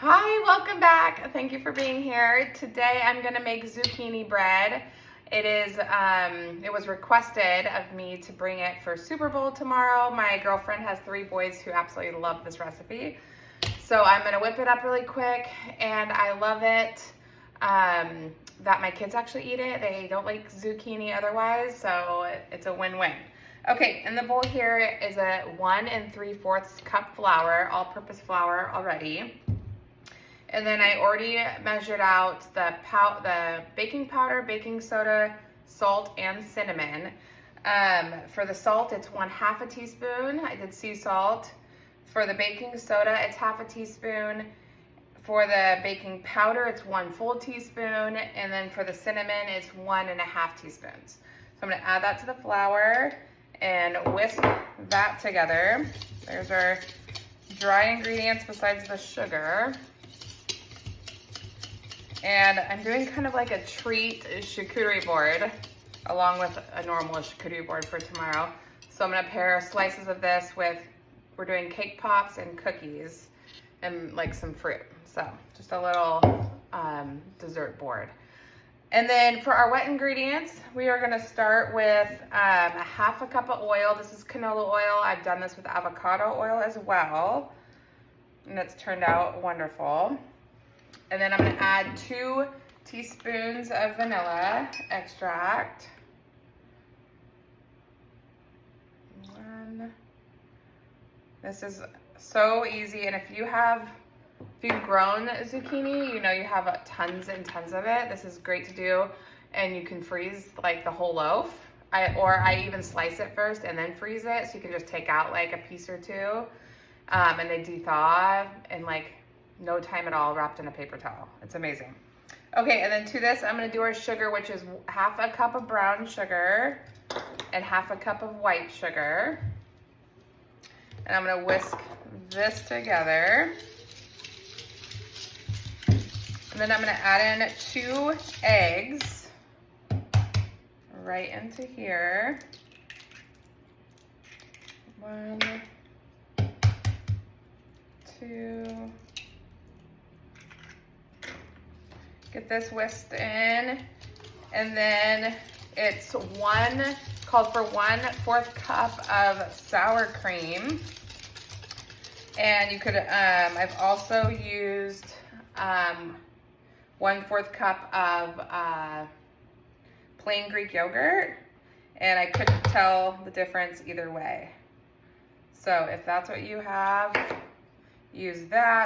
Hi, welcome back. Thank you for being here. Today I'm gonna make zucchini bread. It was requested of me to bring it for Super Bowl tomorrow. My girlfriend has 3 boys who absolutely love this recipe. So I'm gonna whip it up really quick, and I love it that my kids actually eat it. They don't like zucchini otherwise, so it's a win-win. Okay, in the bowl here is a 1 3/4 cup flour, all-purpose flour already. And then I already measured out the baking powder, baking soda, salt, and cinnamon. For the salt, it's 1/2 teaspoon. I did sea salt. For the baking soda, it's 1/2 teaspoon. For the baking powder, it's 1 full teaspoon. And then for the cinnamon, it's 1.5 teaspoons. So I'm gonna add that to the flour and whisk that together. There's our dry ingredients besides the sugar. And I'm doing kind of like a treat charcuterie board along with a normal charcuterie board for tomorrow. So I'm gonna pair slices of this with, we're doing cake pops and cookies and like some fruit. So just a little dessert board. And then for our wet ingredients, we are gonna start with 1/2 cup of oil. This is canola oil. I've done this with avocado oil as well, and it's turned out wonderful. And then I'm gonna add 2 teaspoons of vanilla extract. 1. This is so easy, and if you've grown zucchini, you know you have tons and tons of it. This is great to do, and you can freeze like the whole loaf. I even slice it first and then freeze it, so you can just take out like a piece or two, and they de-thaw in like no time at all, wrapped in a paper towel. It's amazing. Okay, and then to this, I'm gonna do our sugar, which is 1/2 cup of brown sugar and 1/2 cup of white sugar. And I'm gonna whisk this together. And then I'm gonna add in 2 eggs right into here. 1, 2. Get this whisked in, and then it's called for 1/4 cup of sour cream. And you could, I've also used 1/4 cup of plain Greek yogurt, and I couldn't tell the difference either way. So if that's what you have, use that.